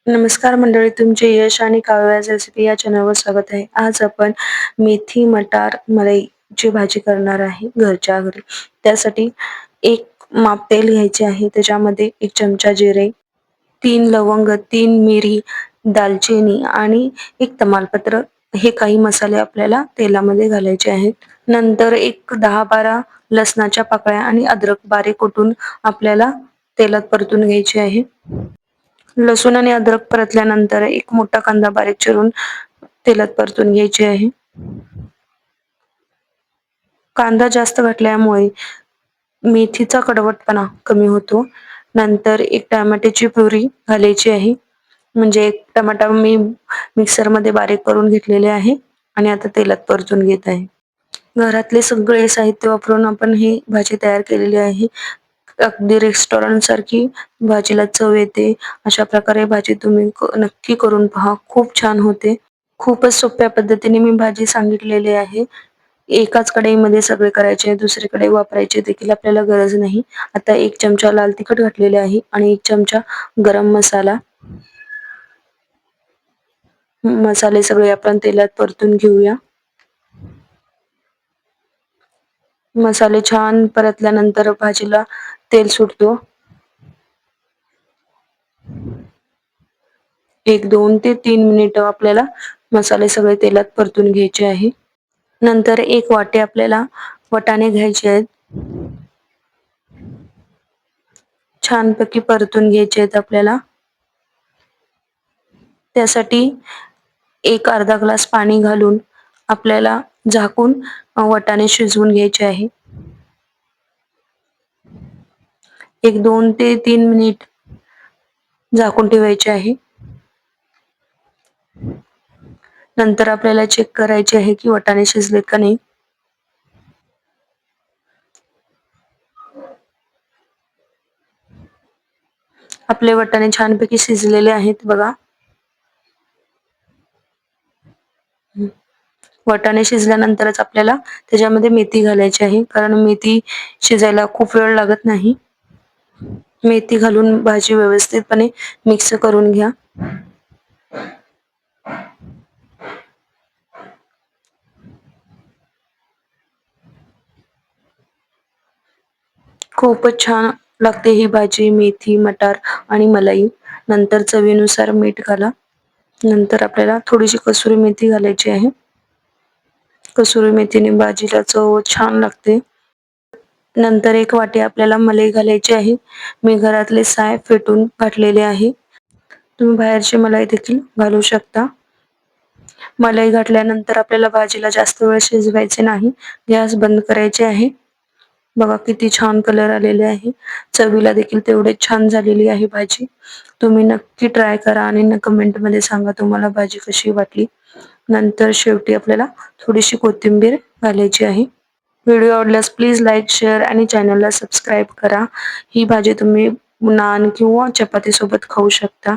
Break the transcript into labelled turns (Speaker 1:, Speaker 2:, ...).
Speaker 1: नमस्कार मंडळी, तुमचे यश आणि काव्याज रेसिपी या चॅनलवर स्वागत आहे. आज आपण मेथी मटार मलाईची भाजी करणार आहे घरच्या घरी. त्यासाठी एक माप तेल घ्यायचे आहे. त्याच्यामध्ये 1 चमचा जिरे, 3 लवंग, 3 मिरी, दालचिनी आणि 1 तमालपत्र हे काही मसाले आपल्याला तेलामध्ये घालायचे आहेत. नंतर एक 10-12 लसणाच्या पाकळ्या आणि अद्रक बारीक कुटून आपल्याला तेलात परतून घ्यायचे आहे. लसूण आणि अद्रक परतल्यानंतर एक मोठा कांदा बारीक चिरून तेलात परतून घ्यायचे आहे. कांदा जास्त घातल्यामुळे मेथीचा कडवटपणा कमी होतो. नंतर एक टोमॅटोची प्युरी घालायची आहे. म्हणजे एक टमाटा मी मिक्सरमध्ये बारीक करून घेतलेले आहे आणि आता तेलात परतून घेत आहे. घरातले सगळे साहित्य वापरून आपण ही भाजी तयार केलेली आहे. अगदी रेस्टॉरंट सारखी भाजीला चव येते. अशा प्रकारे भाजी तुम्ही नक्की करून पहा. खूप छान होते. खूपच सोप्या पद्धतीने मी भाजी सांगितलेली आहे. एकाच कढईमध्ये सगळे करायचे, दुसरीकडे वापरायची देखील आपल्याला गरज नाही. आता 1 चमचा लाल तिखट घातलेले आहे आणि 1 चमचा गरम मसाला. मसाले सगळे आपण तेलात परतून घेऊया. मसाले छान परतल्यानंतर भाजीला तेल सुटतो. 1-2 ते 3 मिनिटं आपल्याला मसाले सगळे तेलात परतून घ्यायचे आहे. नंतर 1 वाटी आपल्याला वाटाणे घ्यायचे आहेत. छानपैकी परतून घ्यायचे आहेत आपल्याला. त्यासाठी एक अर्धा ग्लास पाणी घालून आपल्याला झाकून वाटाणे शिजवून घ्यायचे आहे. 1-2 ते 3 मिनिट झाकून ठेवायचे आहे. नंतर आपल्याला चेक करायचे आहे की वाटाणे शिजलेत का नाही. आपले वाटाणे छानपैकी शिजलेले आहेत बघा. वाटाणे शिजल्यानंतरच आपल्याला त्याच्यामध्ये मेथी घालायची आहे, कारण मेथी शिजायला खूप वेळ लागत नाही. मेथी घालून भाजी व्यवस्थितपणे मिक्स करून घ्या. खूपच छान लागते ही भाजी मेथी, मटार आणि मलाई. नंतर चवीनुसार मीठ घाला. नंतर आपल्याला थोडीशी कसुरी मेथी घालायची आहे. कसुरी मेथीने भाजीला चव छान लागते. नंतर 1 वाटी आपल्याला मलाई घालायची आहे. मी घरातले साय फेटून घातलेले आहे. तुम्ही बाहेरची मलाई देखील घालू शकता. मलाई घातल्यानंतर आपल्याला भाजीला जास्त वेळ शिजवायचे नाही. गॅस बंद करायचे आहे. बघा किती छान कलर आलेले आहे. चवीला देखील तेवढे छान झालेली आहे भाजी. तुम्ही नक्की ट्राय करा आणि कमेंटमध्ये सांगा तुम्हाला भाजी कशी वाटली. नंतर शेवटी आपल्याला थोडीशी कोथिंबीर घालायची आहे. व्हिडिओ आवडल्यास प्लीज लाईक, शेअर आणि चॅनलला सबस्क्राईब करा. ही भाजी तुम्ही नान किंवा चपाती सोबत खाऊ शकता.